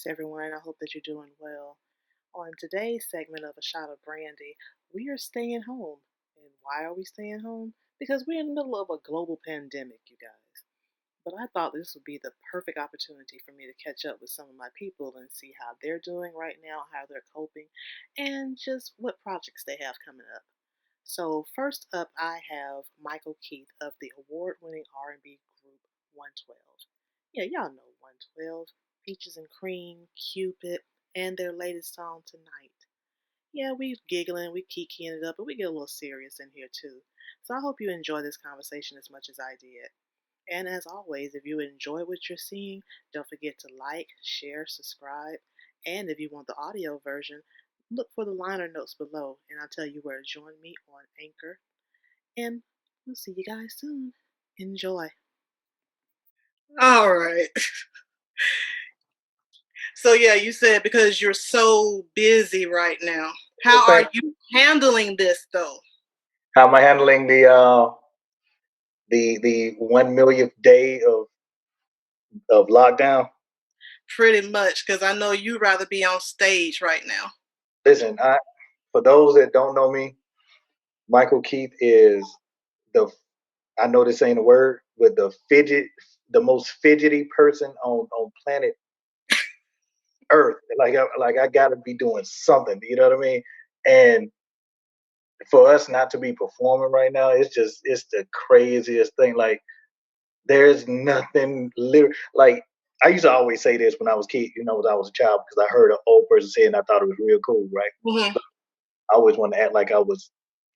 Peace, everyone. I hope that you're doing well. On today's segment of A Shot of Brandy, we are staying home. And why are we staying home? Because we're in the middle of a global pandemic, you guys. But I thought this would be the perfect opportunity for me to catch up with some of my people and see how they're doing right now, how they're coping, and just what projects they have coming up. So first up, I have Michael Keith of the award-winning R&B group 112. Yeah, y'all know 112, Peaches and Cream, Cupid, and their latest song Tonight. Yeah, we giggling, we kikiing it up, but we get a little serious in here too. So I hope you enjoy this conversation as much as I did. And as always, if you enjoy what you're seeing, don't forget to like, share, subscribe, and if you want the audio version, look for the liner notes below, and I'll tell you where to join me on Anchor. And we'll see you guys soon. Enjoy. All right. So yeah, you said because you're so busy right now. How are you handling this though? How am I handling the 1 millionth day of lockdown? Pretty much, because I know you'd rather be on stage right now. Listen, for those that don't know me, Michael Keith is the I know this ain't a word, but the most fidgety person on planet Earth. Like I gotta be doing something. You know what I mean? And for us not to be performing right now, it's the craziest thing. Like there's nothing like I used to always say this when I was kid, when I was a child, because I heard an old person say it and I thought it was real cool, right? Mm-hmm. I always wanted to act like I was,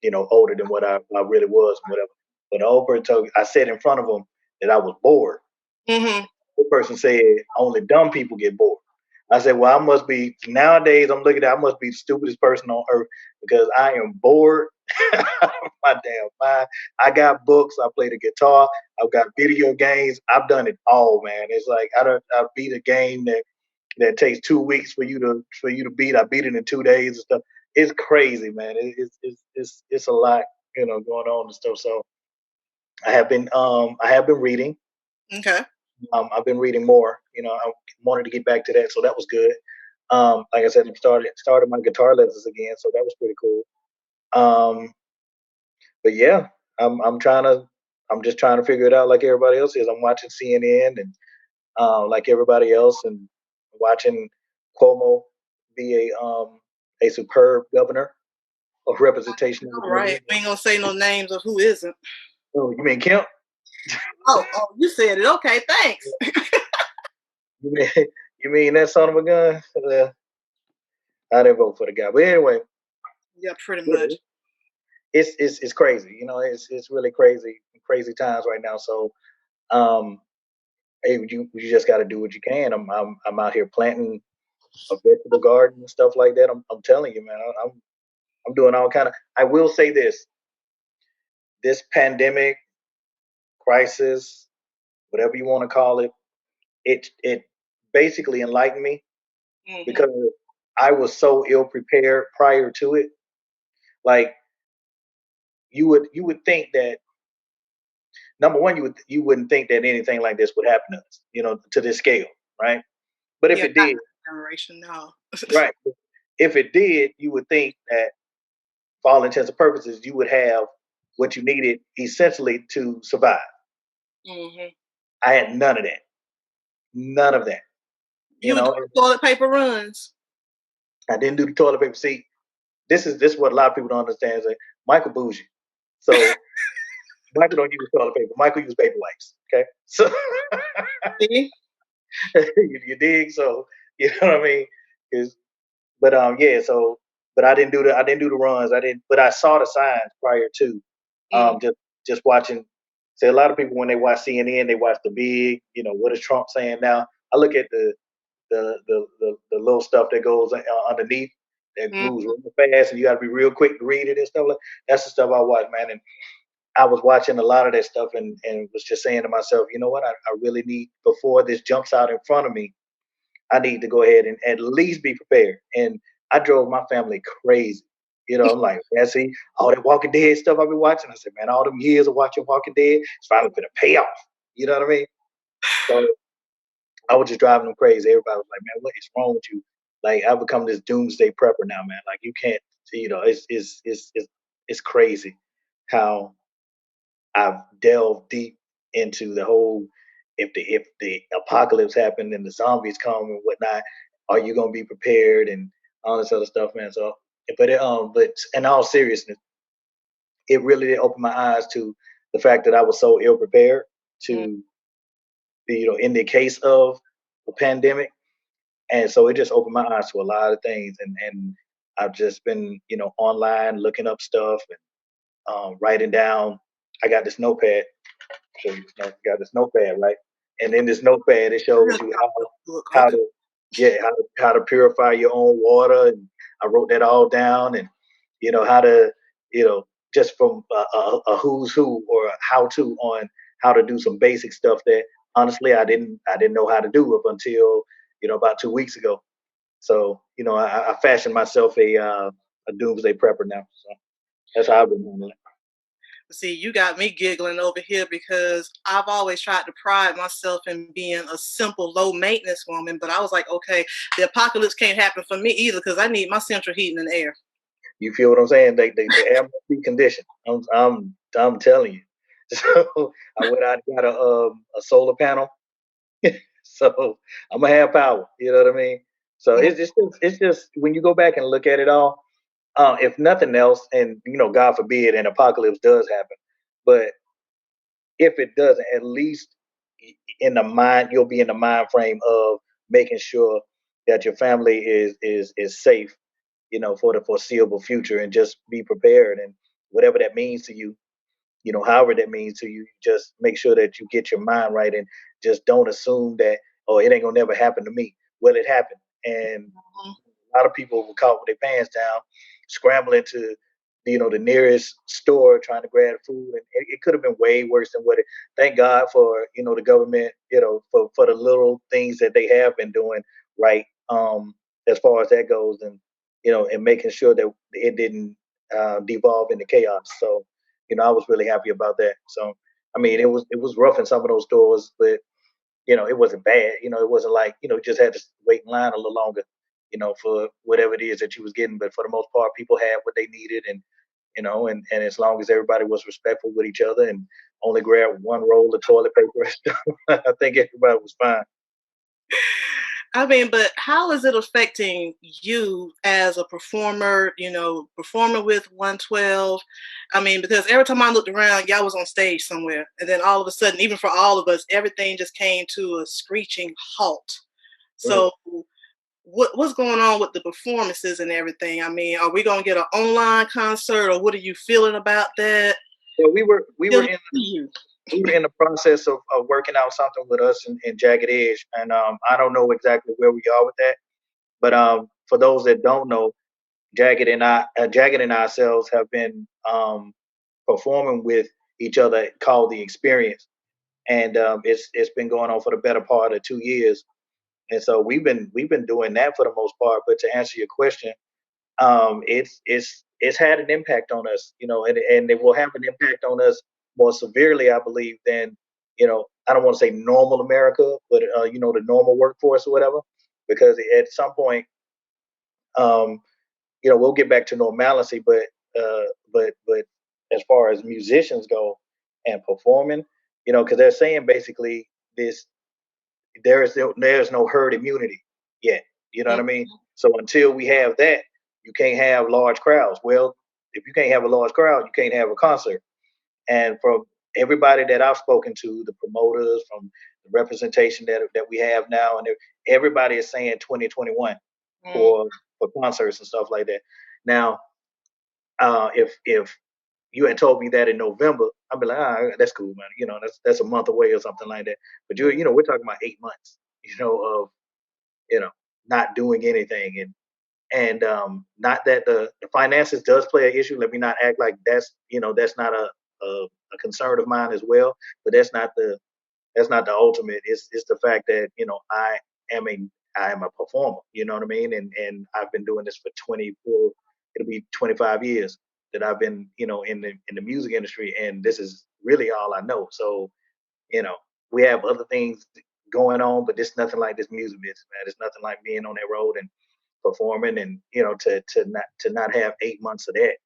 older than what I really was, whatever. But the old person I said in front of him that I was bored. Mm-hmm. The person said only dumb people get bored. I said, well, I must be nowadays. I'm looking at I must be the stupidest person on earth because I am bored. My damn mind. I got books. I play the guitar. I've got video games. I've done it all, man. It's like I beat a game that takes 2 weeks for you to beat. I beat it in 2 days and stuff. It's crazy, man. It's a lot, going on and stuff. So I have been reading. Okay. I've been reading more. I wanted to get back to that, so that was good. Like I said, I started my guitar lessons again, so that was pretty cool. But yeah, I'm just trying to figure it out like everybody else is. I'm watching CNN and like everybody else, and watching Cuomo be a superb governor of representation of All right. We ain't gonna say no names of who isn't. Oh, you mean Kemp? Oh, you said it. Okay, thanks. You mean you mean that son of a gun? I didn't vote for the guy, but anyway, Yeah, pretty much. it's crazy. It's really crazy times right now. So, um, hey, you just got to do what you can. I'm out here planting a vegetable garden and stuff like that. I'm telling you, man. I'm doing all kind of. I will say this pandemic crisis, whatever you want to call it, it basically enlightened me Mm-hmm. because I was so ill prepared prior to it. Like you would think that number one, you wouldn't think that anything like this would happen to us, to this scale, right? But if Yeah, it not did, generation now. right? If it did, you would think that for all intents and purposes, you would have what you needed essentially to survive. Mm-hmm. I had none of that. None of that. You do toilet paper runs. I didn't do the toilet paper. See, this is what a lot of people don't understand. Is like Michael bougie. So Michael don't use toilet paper. Michael use paper wipes. Okay, so See? you dig? So you know what I mean? But yeah. So but I didn't do the runs. I didn't. But I saw the signs prior to Mm. just watching. Say a lot of people when they watch CNN, they watch the big. What is Trump saying now? I look at the little stuff that goes underneath that Mm. moves real fast, and you got to be real quick to read it and stuff like. That's the stuff I watch, man. And I was watching a lot of that stuff, and was just saying to myself, you know what? I really need before this jumps out in front of me. I need to go ahead and at least be prepared. And I drove my family crazy. I'm like, yeah, see, all that Walking Dead stuff I've been watching. I said, man, all them years of watching Walking Dead, it's finally gonna pay off. You know what I mean? So I was just driving them crazy. Everybody was like, "Man, what is wrong with you?" Like I've become this doomsday prepper now, man. Like you can't, it's crazy how I've delved deep into the whole. If the apocalypse happened and the zombies come and whatnot, are you gonna be prepared and all this other stuff, man? So, but in all seriousness, it really did open my eyes to the fact that I was so ill prepared Mm. to, in the case of a pandemic. And so it just opened my eyes to a lot of things. And I've just been, online looking up stuff and writing down. I got this notepad. So got this notepad, right? And in this notepad, it shows Really you book. how Okay. to yeah how to purify your own water. And I wrote that all down, and how to just from a who's who or a how to on how to do some basic stuff that honestly I didn't know how to do up until about 2 weeks ago. So I fashioned myself a doomsday prepper now. So that's how I've been doing it. See, you got me giggling over here because I've always tried to pride myself in being a simple, low maintenance woman. But I was like, okay, the apocalypse can't happen for me either because I need my central heating and air. You feel what I'm saying? The air must be conditioned. I'm telling you. So I went out and got a solar panel. So I'm gonna have power. You know what I mean? So it's just when you go back and look at it all, if nothing else, and God forbid, an apocalypse does happen, but if it doesn't, at least in the mind, you'll be in the mind frame of making sure that your family is safe, for the foreseeable future, and just be prepared. And whatever that means to you, however that means to you, just make sure that you get your mind right and just don't assume that, oh, it ain't gonna never happen to me. Well, it happened, and Mhm. a lot of people were caught with their pants down, scrambling to the nearest store trying to grab food, and it could have been way worse than what it. Thank God for the government, for the little things that they have been doing right, as far as that goes, and and making sure that it didn't devolve into chaos. So I was really happy about that. So I mean, it was rough in some of those stores, but it wasn't bad. It wasn't like, just had to wait in line a little longer, for whatever it is that you was getting. But for the most part, people had what they needed, and and as long as everybody was respectful with each other and only grabbed one roll of toilet paper, I think everybody was fine. I mean, but how is it affecting you as a performer, performing with 112? I mean, because every time I looked around, y'all was on stage somewhere. And then all of a sudden, even for all of us, everything just came to a screeching halt. Right. So what's going on with the performances and everything? I mean, are we gonna get an online concert or what are you feeling about that? Yeah, we were Feeling in you. the process of working out something with us in Jagged Edge, and I don't know exactly where we are with that. But for those that don't know, Jagged and ourselves have been performing with each other called the Experience, and it's been going on for the better part of 2 years, and so we've been doing that for the most part. But to answer your question, it's had an impact on us, and it will have an impact on us more severely, I believe, than I don't want to say normal America, but the normal workforce or whatever, because at some point, um, we'll get back to normalcy, but as far as musicians go and performing, because they're saying basically this, there's no herd immunity yet. You know what I mean? So until we have that, you can't have large crowds. Well, if you can't have a large crowd, you can't have a concert. And from everybody that I've spoken to, the promoters, from the representation that we have now, and everybody is saying 2021 Mm. for concerts and stuff like that. Now, if you had told me that in November, I'd be like, that's cool, man. That's a month away or something like that. But we're talking about 8 months, of you know not doing anything, and not that the finances does play an issue. Let me not act like that's not a concern of mine as well. But that's not the ultimate. It's the fact that am a I am a performer. You know what I mean? And I've been doing this for 24. It'll be 25 years that I've been in the music industry, and this is really all I know. So you know we have other things going on, but it's nothing like this music business, man. It's nothing like being on that road and performing, and to not have 8 months of that.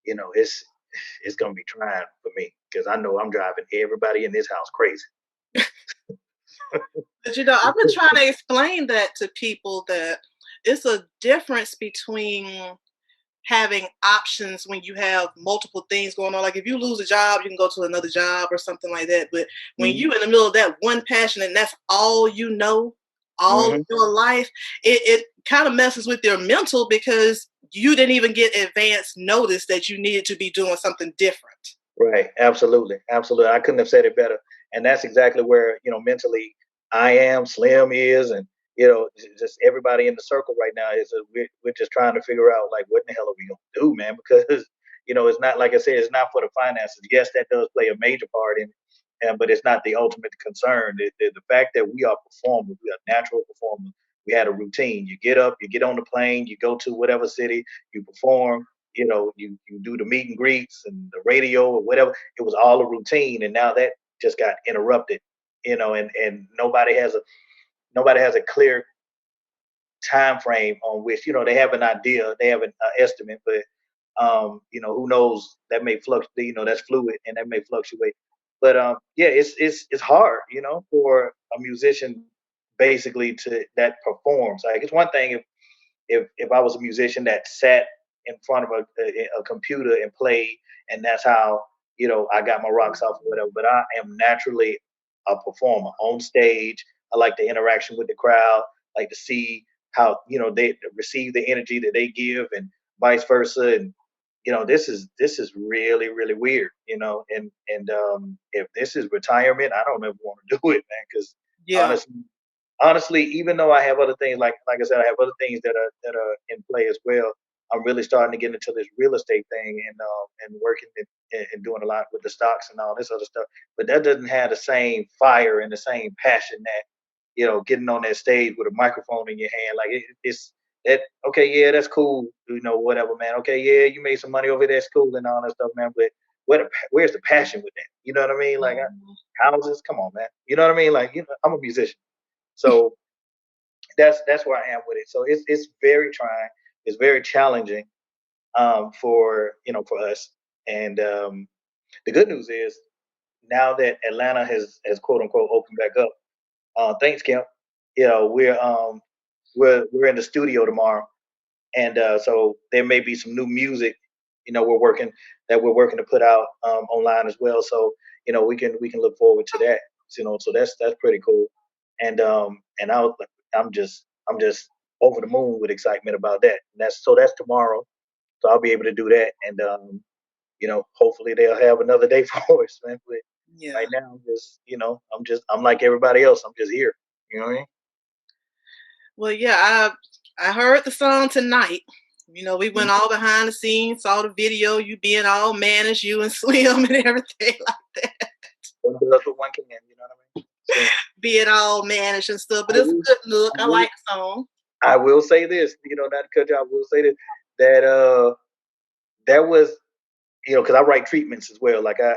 It's gonna be trying for me because I know I'm driving everybody in this house crazy. But I've been trying to explain that to people that it's a difference between having options when you have multiple things going on. Like if you lose a job, you can go to another job or something like that. But when Hmm. you in the middle of that one passion and that's all you know, all of Hmm. your life, it kind of messes with your mental because you didn't even get advance notice that you needed to be doing something different. Right. Absolutely. Absolutely. I couldn't have said it better. And that's exactly where, mentally I am, Slim is, and, just everybody in the circle right now is we're just trying to figure out, like, what in the hell are we going to do, man? Because, it's not, like I said, it's not for the finances. Yes, that does play a major part in it. But it's not the ultimate concern. The fact that we are performers, we are natural performers. We had a routine. You get up, you get on the plane, you go to whatever city, you perform, you do the meet and greets and the radio or whatever. It was all a routine, and now that just got interrupted. And nobody has a clear time frame on which they have an idea, they have an estimate, but who knows? That may fluctuate. That's fluid, and that may fluctuate. But yeah, it's hard, for a musician basically to that performs. Like it's one thing if I was a musician that sat in front of a computer and played, and that's how I got my rocks off or whatever. But I am naturally a performer on stage. I like the interaction with the crowd. I like to see how they receive the energy that they give, and vice versa. And this is really really weird. And if this is retirement, I don't ever want to do it, man. Because Yeah. honestly, even though I have other things, like I said, I have other things that are in play as well. I'm really starting to get into this real estate thing, and working and doing a lot with the stocks and all this other stuff. But that doesn't have the same fire and the same passion that getting on that stage with a microphone in your hand. Like it's that okay, yeah, that's cool, whatever, man. Okay, yeah, you made some money over there, that's cool and all that stuff, man. But where's the passion with that? You know what I mean? Like Mhm. houses, come on, man. You know what I mean? Like I'm a musician. So that's where I am with it. So it's very trying. It's very challenging for us. And the good news is now that Atlanta has quote unquote opened back up. Thanks, Kim. We're in the studio tomorrow, and so there may be some new music. We're working to put out online as well. So we can look forward to that. So that's pretty cool. And I'm just over the moon with excitement about that. And that's tomorrow. So I'll be able to do that, and hopefully they'll have another day for us, man. But Yeah. right now, I'm like everybody else. I'm just here. You know what I mean? Well, yeah, I heard the song tonight. We Mhm. went all behind the scenes, saw the video, you being all managed, you and Slim and everything like that, One does what one can. You know what I mean? So being all managed and stuff. But I it's a will, good look. I I will, like the song. I will say this. Not to cut you. I will say this that that was because I write treatments as well. Like I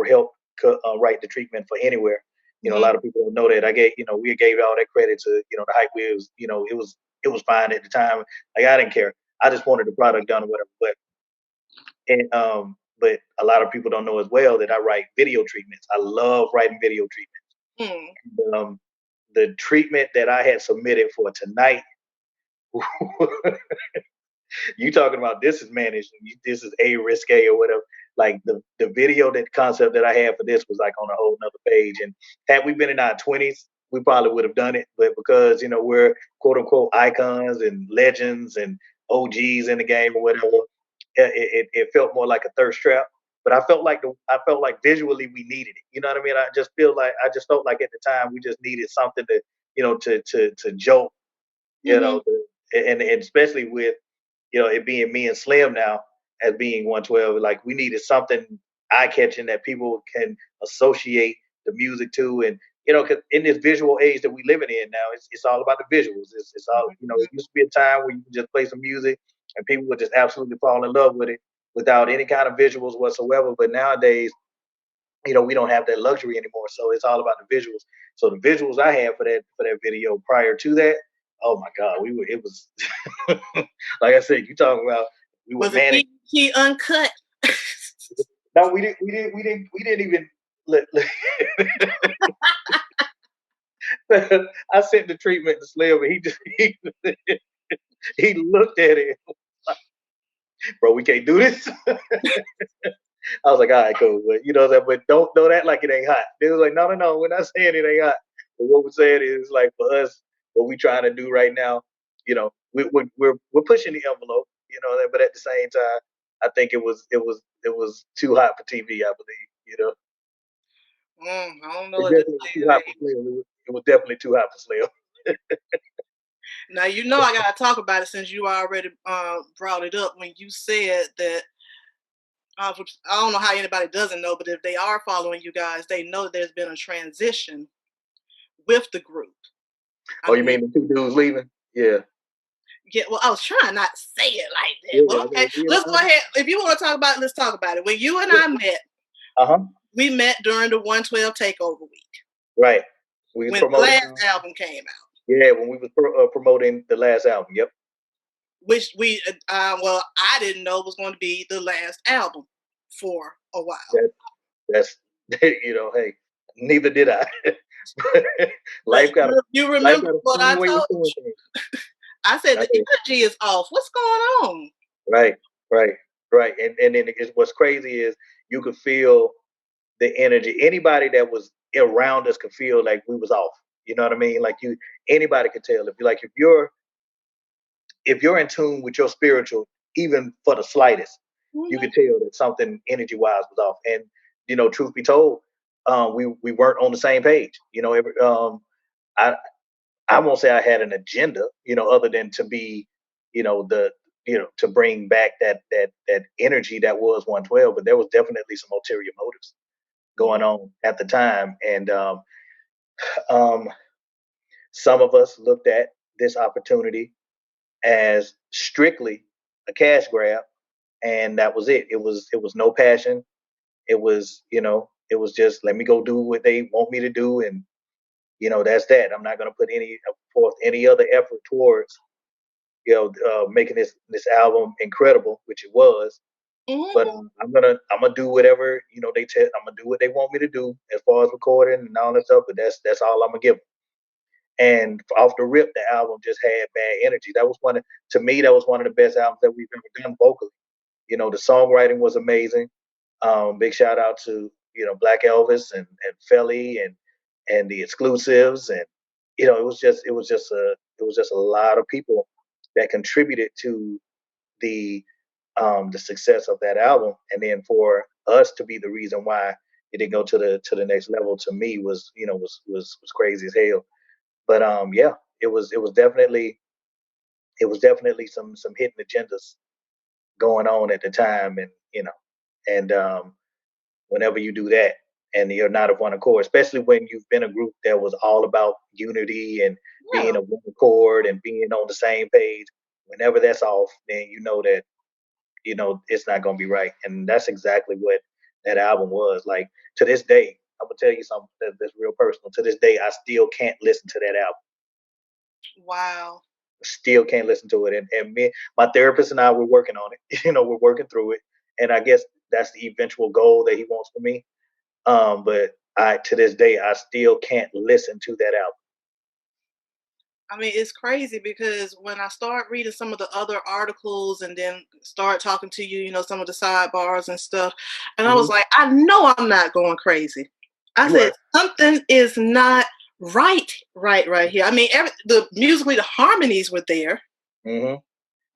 help write the treatment for anywhere. A Hmm. lot of people don't know that. We gave all that credit to the hype waves. It was fine at the time. Like I didn't care. I just wanted the product done or whatever. But a lot of people don't know as well that I write video treatments. I love writing video Hmm. treatments. The treatment that I had submitted for tonight, you talking about this is managed, this is a risque or whatever. Like the video, that concept that I had for this was like on a whole nother page. And had we been in our 20s, we probably would have done it. But because we're quote unquote icons and legends and OGs in the game or whatever, it felt more like a thirst trap. But I felt like visually we needed it. You know what I mean? I just felt like at the time we just needed something to jolt. You Hmm. know, and especially with it being me and Slim now as being 112, like we needed something eye catching that people can associate the music to. And, 'cause in this visual age that we living in now, it's all about the visuals. It's all, it used to be a time where you could just play some music and people would just absolutely fall in love with it without any kind of visuals whatsoever. But nowadays, we don't have that luxury anymore. So it's all about the visuals. So the visuals I had for that video prior to that, oh my God, we were it was like I said, you talking about we were Was it manning. he uncut? No, we didn't even let I sent the treatment to Slim and he just he looked at it, bro, we can't do this. I was like, all right, cool. But but don't act like it ain't hot. They was like, no, no, no, we're not saying it ain't hot. But what we're saying is like for us, what we trying to do right now, we're pushing the envelope, but at the same time, I think it was too hot for TV, I believe, I don't know It at this definitely was day too and hot for age. Slim. It was definitely too hot for Slim. Now you know I gotta talk about it since you already brought it up when you said that. I don't know how anybody doesn't know, but if they are following you guys, they know there's been a transition with the group. I Oh, you mean, mean the two dudes leaving? Yeah. yeah. Well, I was trying not to say it like that, but Yeah, I okay, mean, let's go ahead. If you want to talk about it, let's talk about it. When you and yeah. I met, Uh-huh. we met during the 112 Takeover Week Right. We when the promoted last album came out. yeah, when we was promoting the last album. Yep. Which well, I didn't know was going to be the last album for a while. That that's hey, neither did I. But life got a you life remember got a what funny I way of told doing you? things. I said I the said, energy is off. What's going on? right, right, right. And then what's crazy is you could feel the energy. Anybody that was around us could feel like we was off. You know what I mean? Like anybody could tell if you're in tune with your spiritual, even for the slightest, you Mhm. could tell that something energy wise was off. And truth be told, we weren't on the same page. I I won't say I had an agenda, other than to be, the to bring back that energy that was 112. But there was definitely some ulterior motives going Mhm. on at the time, and um, some of us looked at this opportunity as strictly a cash grab, and that was it. It was no passion. It was just let me go do what they want me to do, and that's that. I'm not going to put any forth any other effort towards making this album incredible, which it was. But Mhm. I'm gonna do whatever they tell. I'm gonna do what they want me to do as far as recording and all that stuff. But that's all I'm gonna give them. And off the rip, the album just had bad energy. To me, that was one of the best albums that we've ever done vocally. The songwriting was amazing. Big shout out to Black Elvis and Felly and the exclusives, and it was just a lot of people that contributed to the the success of that album. And then for us to be the reason why it didn't go to the next level, to me was crazy as hell. But yeah, it was definitely some hidden agendas going on at the time, and whenever you do that and you're not of one accord, especially when you've been a group that was all about unity and being Yeah. of one accord and being on the same page, whenever that's off, then you know that it's not going to be right. And that's exactly what that album was. Like, to this day, I'm gonna tell you something that's real personal. To this day, I still can't listen to that album. Wow. Still can't listen to it. And me, my therapist and I, we're working on it. We're working through it. And I guess that's the eventual goal that he wants for me. But to this day, I still can't listen to that album. I mean, it's crazy because when I start reading some of the other articles and then start talking to you, some of the sidebars and stuff, and I was Hmm. like, I know I'm not going crazy. I You said were. something is not right here. I mean, the musically the harmonies were there, Hmm.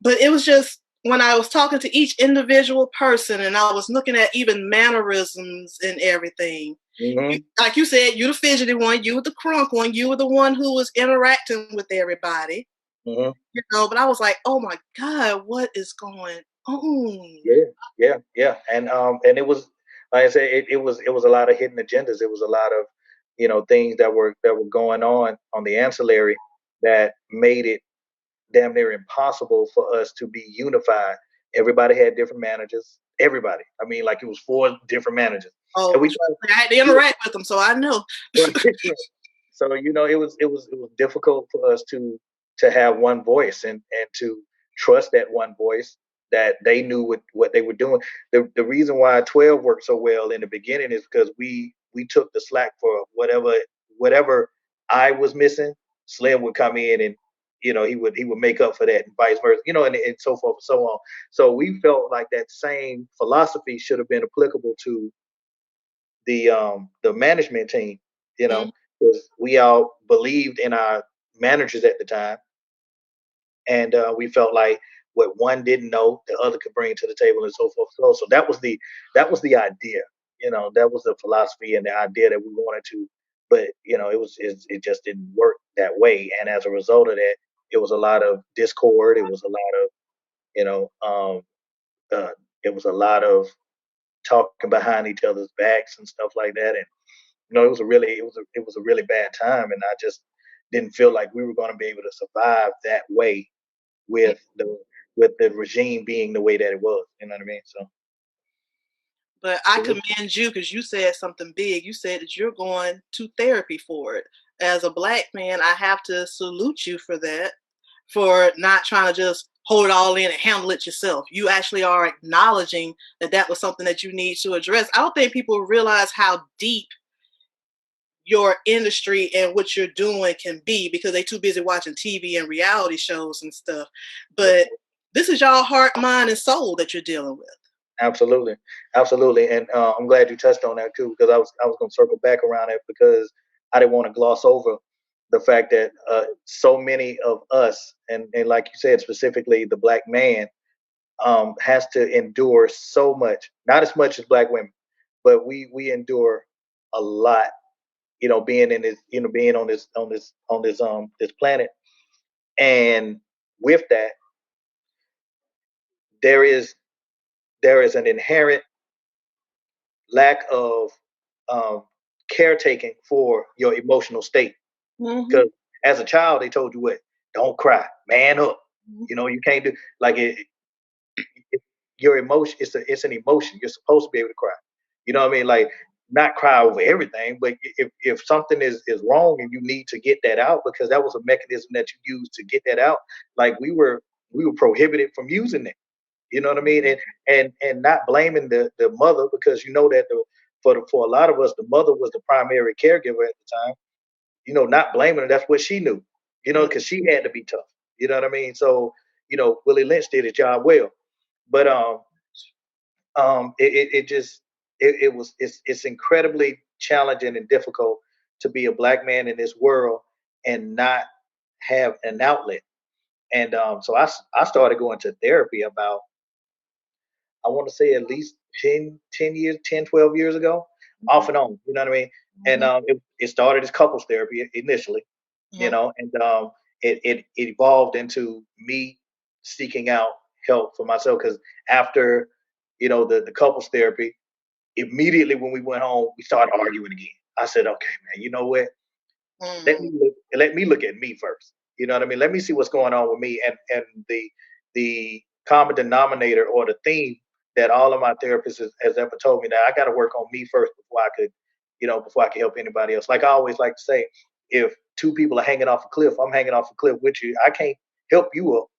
but it was just when I was talking to each individual person and I was looking at even mannerisms and everything. Hmm. Like you said, you the fidgety one, you were the crunk one, you were the one who was interacting with everybody. Hmm. But I was like, oh my God, what is going on? Yeah, yeah, yeah. And it was, like I said, it was a lot of hidden agendas. It was a lot of things that were going on the ancillary that made it damn near impossible for us to be unified. Everybody had different managers. everybody. I mean, like it was four different managers, and Oh, we trust thought, me, I had to yeah, interact with them, so I know. right. So it was difficult for us to have one voice and to trust that one voice that they knew what they were doing. The reason why 12 worked so well in the beginning is because we took the slack for whatever I was missing. Slim would come in and he would make up for that and vice versa, and so forth and so on. So we felt like that same philosophy should have been applicable to the management team, you Mm, know, because we all believed in our managers at the time, and we felt like what one didn't know, the other could bring to the table, and so forth. So that was the idea, that was the philosophy and the idea that we wanted to, but it just didn't work that way, and as a result of that, it was a lot of discord. It was a lot of you know uh, it was a lot of talking behind each other's backs and stuff like that, and it was a really bad time, and I just didn't feel like we were going to be able to survive that way mm. with the regime being the way that it was. You know what I mean? So But I it was commend you because you said something big. You said that you're going to therapy for it. As a black man, I have to salute you for that, for not trying to just hold it all in and handle it yourself. You actually are acknowledging that that was something that you need to address. I don't think people realize how deep your industry and what you're doing can be because they too busy watching TV and reality shows and stuff. But this is y'all heart, mind, and soul that you're dealing with. absolutely, absolutely, and I'm glad you touched on that too, because I was going to circle back around it because I didn't want to gloss over the fact that so many of us, and like you said, specifically the black man, has to endure so much. Not as much as black women, but we endure a lot. Being in this, being on this planet, and with that, there is there is an inherent lack of um, caretaking for your emotional state. Mm-hmm. Because as a child, they told you what? Don't cry, man up. You can't do like it, your emotion. It's an emotion. You're supposed to be able to cry. You know what I mean? Like not cry over everything, but if something is wrong and you need to get that out because that was a mechanism that you used to get that out. Like we were prohibited from using it. You know what I mean? And not blaming the mother because that for a lot of us the mother was the primary caregiver at the time. Not blaming her. That's what she knew. Because she had to be tough. You know what I mean? So Willie Lynch did his job well, but it just it's incredibly challenging and difficult to be a black man in this world and not have an outlet. And so I started going to therapy about I want to say at least 10 years, 10, 12 years ago, off and on. You know what I mean? And Mm-hmm. it started as couples therapy initially, and it evolved into me seeking out help for myself because after, the couples therapy, immediately when we went home, we started arguing again. I said, okay, man, you know what? Let me look at me first. You know what I mean? Let me see what's going on with me. And the common denominator or the theme that all of my therapists has ever told me that I got to work on me first before I could help anybody else. Like I always like to say, if two people are hanging off a cliff, I'm hanging off a cliff with you. I can't help you up,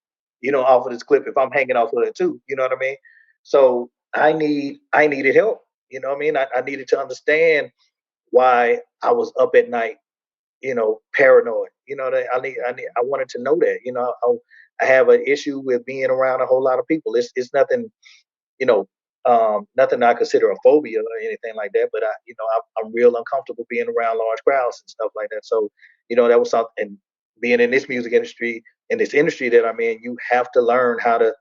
off of this cliff if I'm hanging off of it too. You know what I mean? So I needed help. You know what I mean? I needed to understand why I was up at night, paranoid. That I wanted to know that. I have an issue with being around a whole lot of people. It's nothing, you know, nothing I consider a phobia or anything like that. But I'm real uncomfortable being around large crowds and stuff like that. So, that was something. And being in this music industry, in this industry that I'm in, you have to learn how to,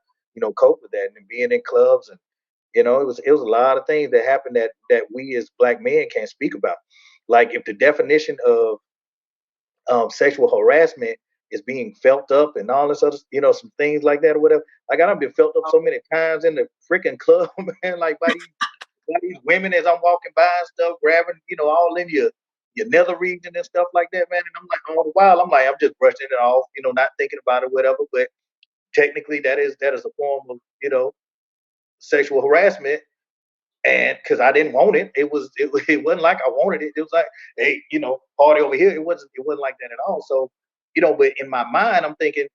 cope with that. And being in clubs and it was a lot of things that happened that we as black men can't speak about. Like if the definition of sexual harassment is being felt up and all this other, some things like that or whatever. Like I done been felt up so many times in the freaking club, man. Like by these women as I'm walking by and stuff, grabbing, all in your nether region and stuff like that, man. And I'm like, all the while, I'm just brushing it off, not thinking about it, whatever. But technically, that is a form of, sexual harassment, and because I didn't want it, it wasn't like I wanted it. It was like, hey, party over here. It wasn't like that at all. So, but in my mind, I'm thinking,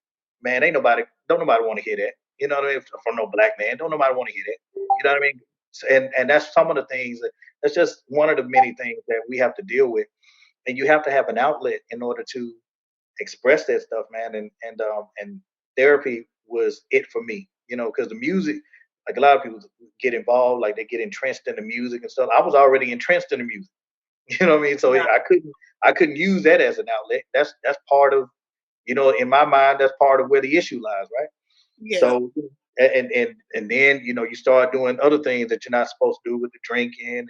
man, don't nobody want to hear that. You know what I mean? From no black man, don't nobody want to hear that. You know what I mean? And that's some of the things that's just one of the many things that we have to deal with, and you have to have an outlet in order to express that stuff, man. And therapy was it for me, because the music, like a lot of people get involved, like they get entrenched in the music and stuff. I was already entrenched in the music, you know what I mean? So Yeah. I couldn't use that as an outlet. That's part of, in my mind, that's part of where the issue lies, right? Yeah. So and then you start doing other things that you're not supposed to do with the drinking and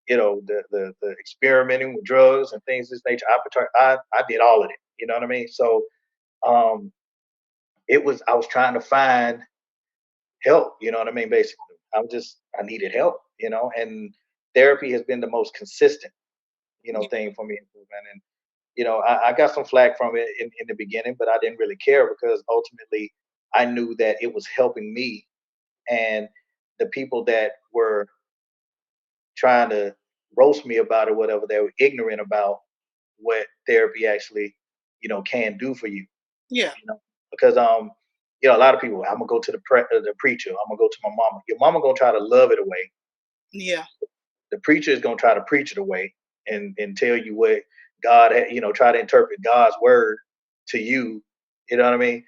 the experimenting with drugs and things of this nature. I did all of it. You know what I mean? So um, I was trying to find help. You know what I mean? Basically, I needed help. And therapy has been the most consistent Yeah. thing for me, man. And I got some flack from it in the beginning, but I didn't really care because ultimately I knew that it was helping me, and the people that were trying to roast me about it, whatever, they were ignorant about what therapy actually, can do for you. Yeah. Because a lot of people, I'm gonna go to the preacher, I'm gonna go to my mama. Your mama gonna try to love it away. Yeah. The preacher is gonna try to preach it away and tell you what God, try to interpret God's word to you. You know what I mean?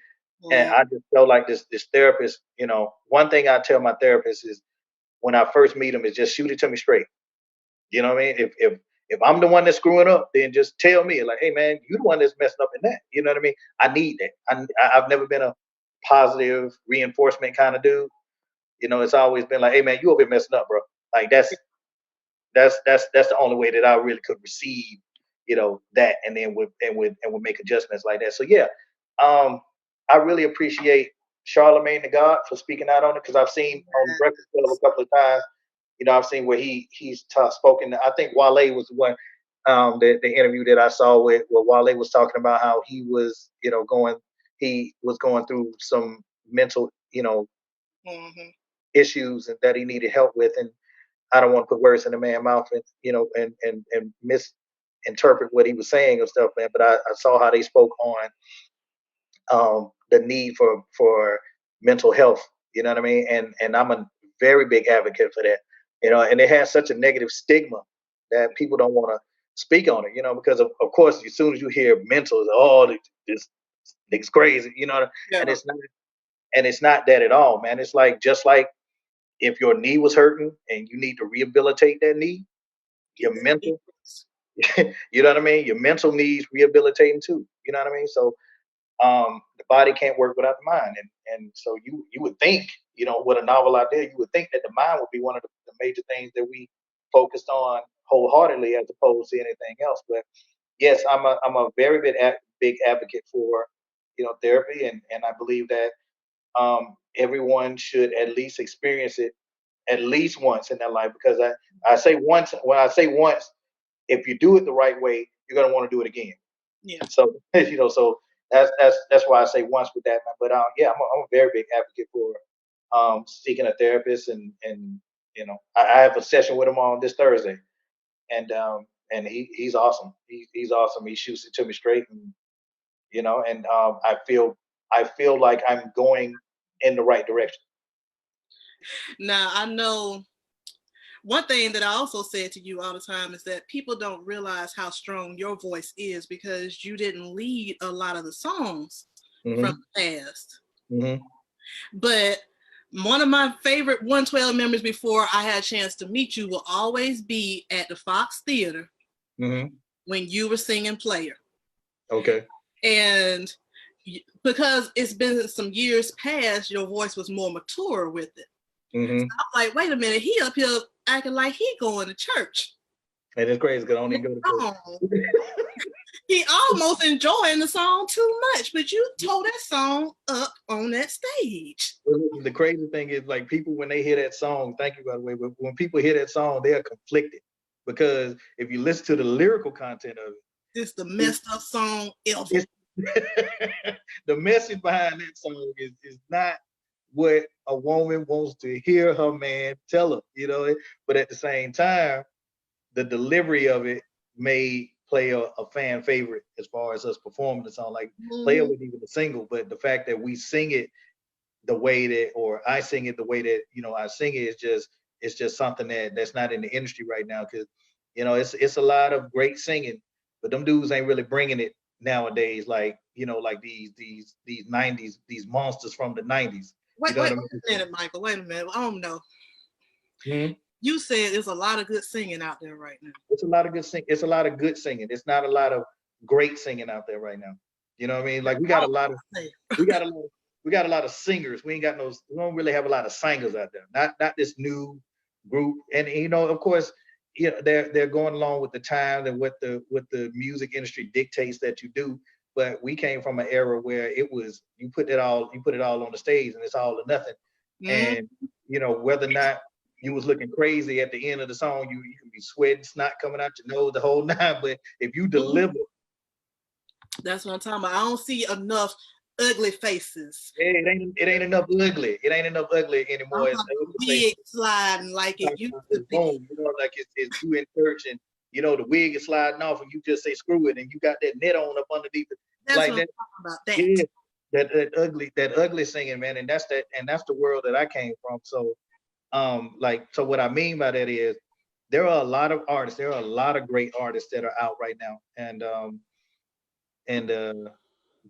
And Mm. I just felt like this therapist. One thing I tell my therapist is when I first meet him is just shoot it to me straight. You know what I mean? If I'm the one that's screwing up, then just tell me like, hey man, you the one that's messed up in that. You know what I mean? I need that. I've never been a positive reinforcement kind of dude. It's always been like, hey man, you over here messing up, bro. Like that's the only way that I really could receive, that, and then would make adjustments like that. So yeah, um, I really appreciate Charlemagne the God for speaking out on it because I've seen on Breakfast Club a couple of times. I've seen where spoken. I think Wale was the one, the interview that I saw where Wale was talking about how he was going through some mental, Hmm. issues and that he needed help with, and I don't want to put words in the man's mouth and and misinterpret what he was saying or stuff, man. But I saw how they spoke on the need for mental health. You know what I mean? And I'm a very big advocate for that. And it has such a negative stigma that people don't want to speak on it. Because of course, as soon as you hear mental, it's, oh, this nigga's crazy. Yeah. And it's not that at all, man. It's like just like if your knee was hurting and you need to rehabilitate that knee, Get your that mental, fix. you know what I mean? Your mental needs rehabilitating too. You know what I mean? So the body can't work without the mind, and so you would think, with a novel idea, you would think that the mind would be one of the major things that we focused on wholeheartedly as opposed to anything else. But yes, I'm a very big advocate for therapy, and I believe that everyone should at least experience it at least once in their life because I say once when I say once, if you do it the right way, you're gonna want to do it again. Yeah. So so that's why I say once with that. But yeah, I'm a very big advocate for seeking a therapist, and I have a session with him on this Thursday, and he's awesome. He's awesome. He shoots it to me straight, and I feel like I'm going in the right direction. Now I know one thing that I also said to you all the time is that people don't realize how strong your voice is because you didn't lead a lot of the songs from Hmm. the past. Hmm. But one of my favorite 112 memories before I had a chance to meet you will always be at the Fox Theater Hmm. when you were singing Player. Okay. And because it's been some years past, your voice was more mature with it. Hmm. I'm like, wait a minute, he up here acting like he going to church. And it's crazy because I don't even go to Oh, church. he almost enjoying the song too much, but you tore that song up on that stage. The crazy thing is, like, people when they hear that song, thank you by the way, but when people hear that song, they are conflicted because if you listen to the lyrical content of It's the it, messed up song ever. it's the message behind that song is not what a woman wants to hear her man tell her, but at the same time, the delivery of it may play a fan favorite as far as us performing the song. Like Player Mhm. wasn't even a single, but the fact that we sing it the way that, or I sing it the way that I sing it is just, it's just something that's not in the industry right now, because it's a lot of great singing, but them dudes ain't really bringing it nowadays, like like these 90s, these monsters from the 90s. You Wait, know wait, what I wait mean? a minute, Michael. Wait a minute. I don't know. Mhm. You said there's a lot of good singing out there right now. It's a lot of good sing. It's a lot of good singing. It's not a lot of great singing out there right now. You know what I mean? Like we got a lot of Say. we got a lot of, we got a lot of singers. We ain't got no. We don't really have a lot of singers out there. Not this new group. And of course, they're going along with the time and what the music industry dictates that you do. But we came from an era where it was, you put it all on the stage and it's all or nothing. Mhm. And whether or not you was looking crazy at the end of the song, you can be sweating, snot coming out your nose, the whole nine. But if you deliver, That's what I'm talking about. I don't see enough ugly faces. it ain't enough ugly. It ain't enough ugly I'm anymore. It's talking ugly face. wig sliding like it used to It's be. boom, like it's you in church and the wig is sliding off and you just say screw it and you got that net on up underneath it, That's like what I'm that. talking about. That. Yeah, that ugly singing, man, and that's the world that I came from. So so what I mean by that is there are a lot of artists, there are a lot of great artists that are out right now, and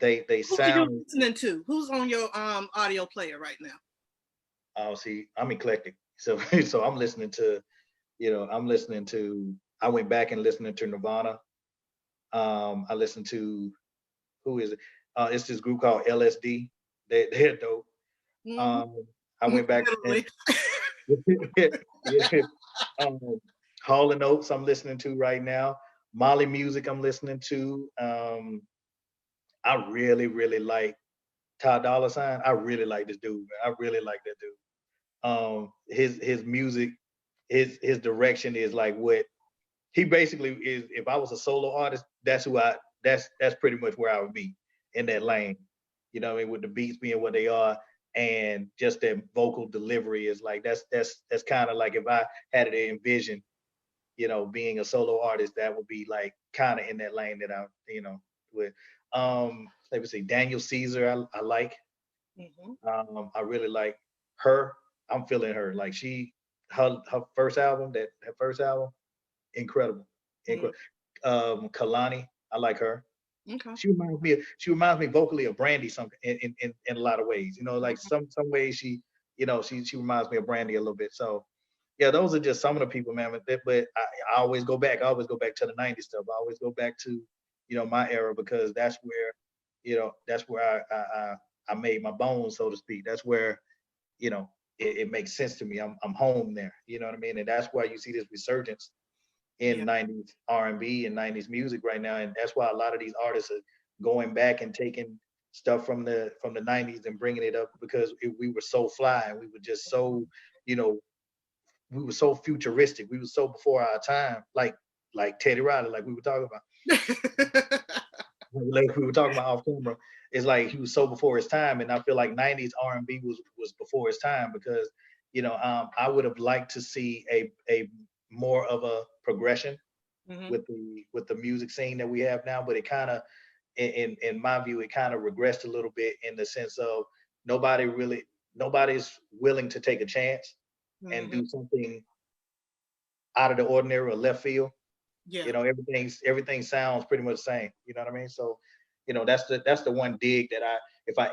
they Who are you sound. listening to? Who's on your audio player right now? Oh, see, I'm eclectic, so so I'm listening to I went back and listening to Nirvana. I listened to, who is it? It's this group called LSD. They're dope. Mm-hmm. Um, I went back and Literally. yeah. Um, Hall and Oates I'm listening to right now. Molly Music I'm listening to. I really, really like Ty Dolla Sign. I really like this dude, man. I really like that dude. His music, his direction is like what he basically is. If I was a solo artist, that's pretty much where I would be, in that lane. What I mean, with the beats being what they are, and just that vocal delivery is like, that's kind of like, if I had to envision, being a solo artist, that would be like kind of in that lane that I, with. Let me see, Daniel Caesar, I like. Mm-hmm. I really like her. I'm feeling her. Like her first album, incredible, incredible. Kalani, I like her. Okay. She reminds me vocally of Brandy, some in a lot of ways. Like some ways she reminds me of Brandy a little bit. So yeah, those are just some of the people, man. But I always go back. I always go back to the '90s stuff. I always go back to my era, because that's where I made my bones, so to speak. That's where it makes sense to me. I'm home there. You know what I mean? And that's why you see this resurgence in Yeah. '90s R&B and '90s music right now, and that's why a lot of these artists are going back and taking stuff from the '90s and bringing it up, because we were so fly, and we were just so, you know, we were so futuristic. We were so before our time, like Teddy Riley, like we were talking about, like we were talking about off camera. It's like he was so before his time, and I feel like '90s R&B was before his time, because I would have liked to see a more of a progression Mm-hmm. with the music scene that we have now, but it kind of, in my view, it kind of regressed a little bit, in the sense of nobody's willing to take a chance and Mm-hmm. do something out of the ordinary or left field. Yeah. Everything sounds pretty much the same. You know what I mean? So, that's the one dig that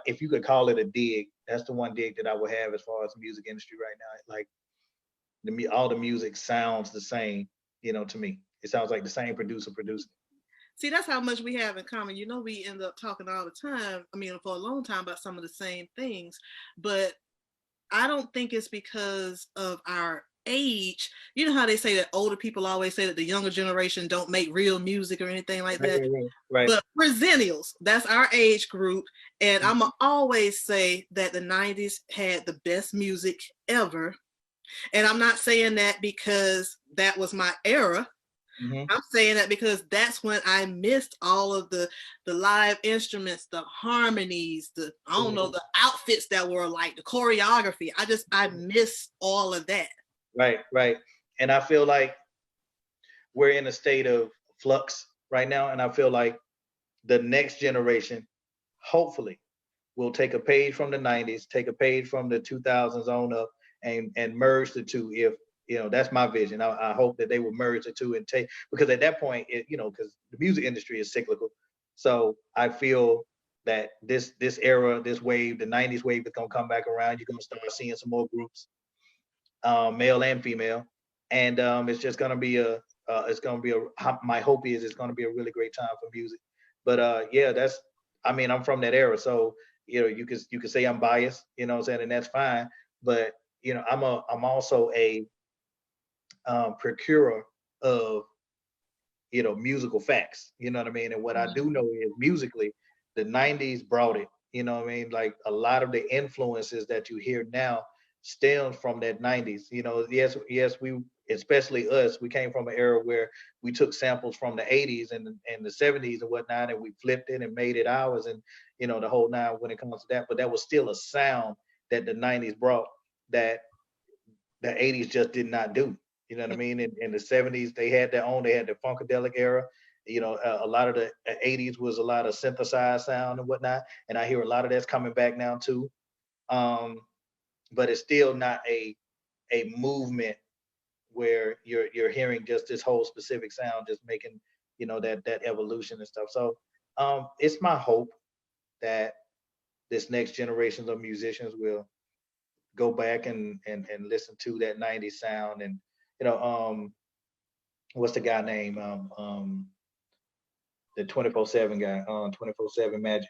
if you could call it a dig, that's the one dig that I would have as far as the music industry right now. Like all the music sounds the same. To me, it sounds like the same producer producing. See, that's how much we have in common. We end up talking all the time. I mean, for a long time about some of the same things, but I don't think it's because of our age. You know how they say that older people always say that the younger generation don't make real music or anything like Right, that. right, right. But we're Zennials. That's our age group. And I'm going to always say that the 90s had the best music ever. And I'm not saying that because that was my era. Hmm. I'm saying that because that's when I missed all of the live instruments, the harmonies, the I don't know, the outfits that were like the choreography. I missed all of that. Right, right. And I feel like we're in a state of flux right now, and I feel like the next generation, hopefully, will take a page from the '90s, take a page from the 2000s on up, and merge the two. If that's my vision. I hope that they will merge the two and take, because at that point, because the music industry is cyclical. So I feel that this era, this wave, the '90s wave, is gonna come back around. You're gonna start seeing some more groups, male and female, and it's just gonna be my hope is it's gonna be a really great time for music. But yeah, I mean, I'm from that era, so you could say I'm biased, what I'm saying, and that's fine. But I'm also a procurer of musical facts. You know what I mean? And what I do know is musically, the '90s brought it. You know what I mean? Like a lot of the influences that you hear now stems from that '90s. Yes, yes, we, especially us, we came from an era where we took samples from the '80s and the '70s and whatnot, and we flipped it and made it ours, and the whole nine when it comes to that. But that was still a sound that the '90s brought that the '80s just did not do. You know what I mean? In the '70s, they had their own. They had the funkadelic era. A lot of the '80s was a lot of synthesized sound and whatnot. And I hear a lot of that's coming back now too. Um, but it's still not a movement where you're hearing just this whole specific sound, just making that evolution and stuff. So it's my hope that this next generation of musicians will go back and listen to that '90s sound. And you know um what's the guy name, the 24/7 guy on 24/7 Magic.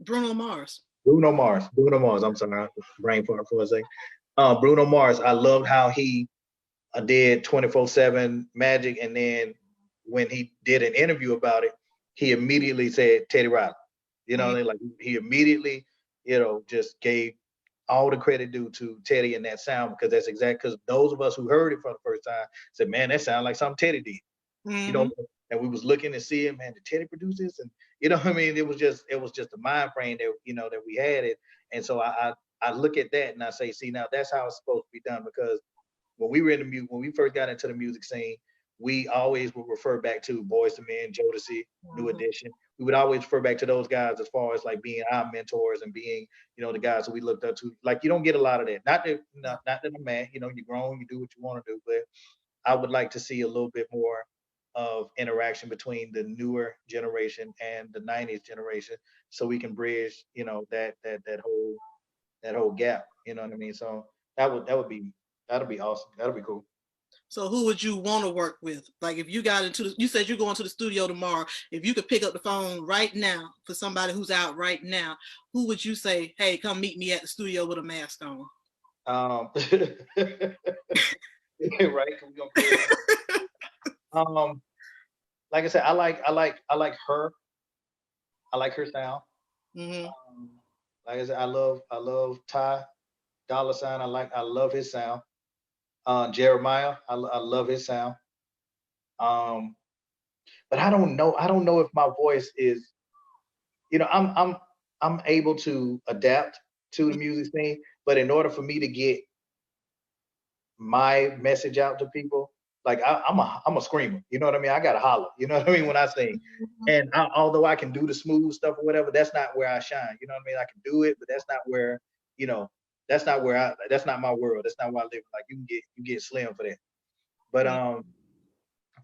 Bruno Mars. Bruno Mars, I'm sorry, brain fart for a second. Bruno Mars, I loved how he did 24/7 Magic, and then when he did an interview about it, he immediately said Teddy Riley. Like he immediately, just gave all the credit due to Teddy and that sound, because that's exact. Because those of us who heard it for the first time said, "Man, that sounded like something Teddy did." You Mm-hmm. know, and we was looking to see, man, did Teddy produce this? And what I mean, it was just a mind frame that we had it. And so I look at that and I say, see, now that's how it's supposed to be done. Because when we first got into the music scene, we always would refer back to Boys to Men, Jodeci, New Mm-hmm. Edition. We would always refer back to those guys as far as like being our mentors and being, the guys that we looked up to. Like, you don't get a lot of that. Not that I'm mad. You're grown, you do what you want to do, but I would like to see a little bit more of interaction between the newer generation and the '90s generation, so we can bridge, that whole gap. You know what I mean? So that'd be awesome. That'd be cool. So who would you want to work with? Like if you got you said you're going to the studio tomorrow. If you could pick up the phone right now for somebody who's out right now, who would you say, hey, come meet me at the studio with a mask on? Right? 'Cause we gonna create. Um, like I said, I like her. I like her sound. Mm-hmm. Like I said, I love Ty Dollar Sign. I love his sound. Jeremiah, I love his sound. Um, but I don't know if my voice is, I'm able to adapt to the music scene, but in order for me to get my message out to people, like I'm a screamer. You know what I mean? I gotta holler. You know what I mean when I sing. And although I can do the smooth stuff or whatever, that's not where I shine. You know what I mean? I can do it, but that's not where, you know, that's not my world. That's not where I live. Like you get slim for that. But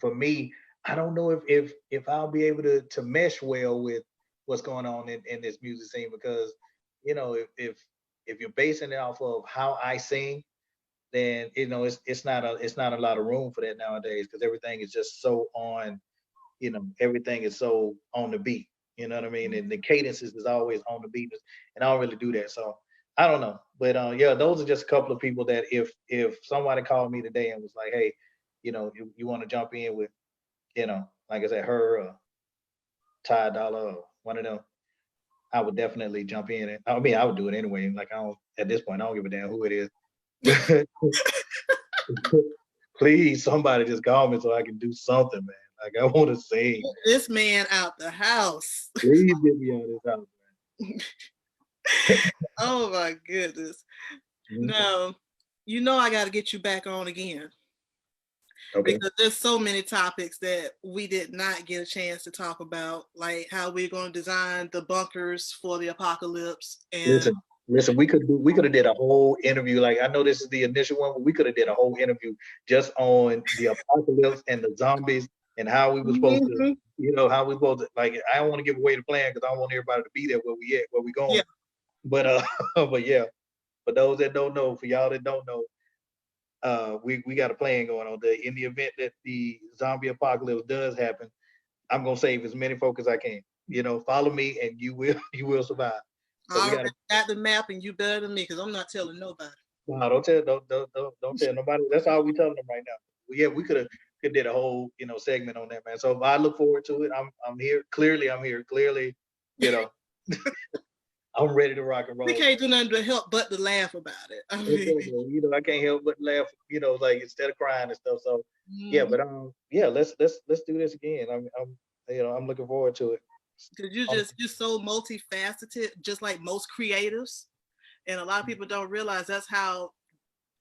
for me, I don't know if I'll be able to mesh well with what's going on in this music scene, because if you're basing it off of how I sing, then it's not a lot of room for that nowadays, because everything is so on the beat. You know what I mean? And the cadences is always on the beat, and I don't really do that. So I don't know. But yeah, those are just a couple of people that if somebody called me today and was like, hey, you want to jump in with, like I said, her or Ty Dollar or one of them, I would definitely jump in. And I mean, I would do it anyway. Like, at this point, I don't give a damn who it is. Please, somebody just call me so I can do something, man. Like I want to sing, Get this man out the house. man. Please get me out of this house, Oh my goodness. man. Now, you know I got to get you back on again Okay. because there's so many topics that we did not get a chance to talk about, like how we're going to design the bunkers for the apocalypse. And Listen. We could have did a whole interview. Like I know this is the initial one, but we could have did a whole interview just on the apocalypse and the zombies and how we were supposed to, Mhm. how we supposed to. Like I don't want to give away the plan because I don't want everybody to be there where we at, where we Yeah. going. But but yeah, for those that don't know, for y'all that don't know, we got a plan going on. In the event that the zombie apocalypse does happen, I'm gonna save as many folk as I can. Follow me and you will you will survive. So I we already gotta. got the map, and you better than me because I'm not telling nobody. No, don't tell nobody. That's all we telling them right now. Yeah, we could did a whole segment on that, man. So I look forward to it. I'm here. Clearly, I'm here. Clearly, you know, I'm ready to rock and We roll. can't do nothing to help but to laugh about it. I mean, I can't help but laugh. Like instead of crying and stuff. So yeah, mhm. but yeah, let's do this again. I'm looking forward to it. Because Um, you're so multifaceted, just like most creatives. And a lot of people don't realize that's how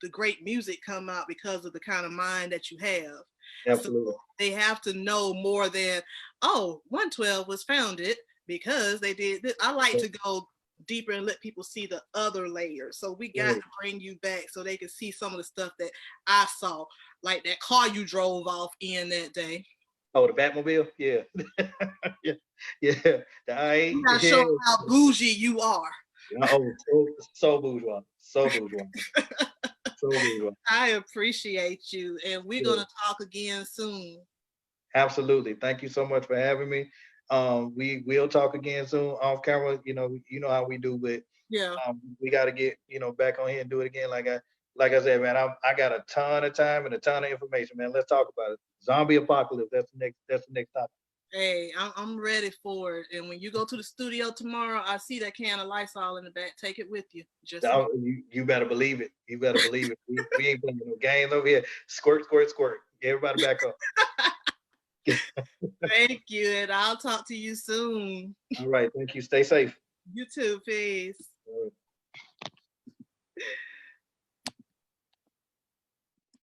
the great music come out because of the kind of mind that you have. So Absolutely. they have to know more than, oh, 112 was founded because they did this. I like to go deeper and let people see the other layers. So we got Yeah. to bring you back so they can see some of the stuff that I saw, like that car you drove off in that day. Oh, the Batmobile. Yeah. Yeah. Yeah. You got to show Yeah. them how bougie you are. Oh, so bourgeois. So bourgeois. So bourgeois. I appreciate you, and we're Yeah. gonna talk again soon. Absolutely. Thank you so much for having me. We will talk again soon off camera. You know how we do, but Yeah. we got to get back on here and do it again. Like I said, man, I got a ton of time and a ton of information, man. Let's talk about it. Zombie apocalypse. That's the next topic. Hey, I'm ready for it. And when you go to the studio tomorrow, I see that can of Lysol in the back. Take it with you. Just Now, you better believe it. You better believe it. We ain't playing no games over here. Squirt, squirt, squirt. Everybody back up. thank you, and I'll talk to you soon. All right. Thank you. Stay safe. You too. Peace. All right.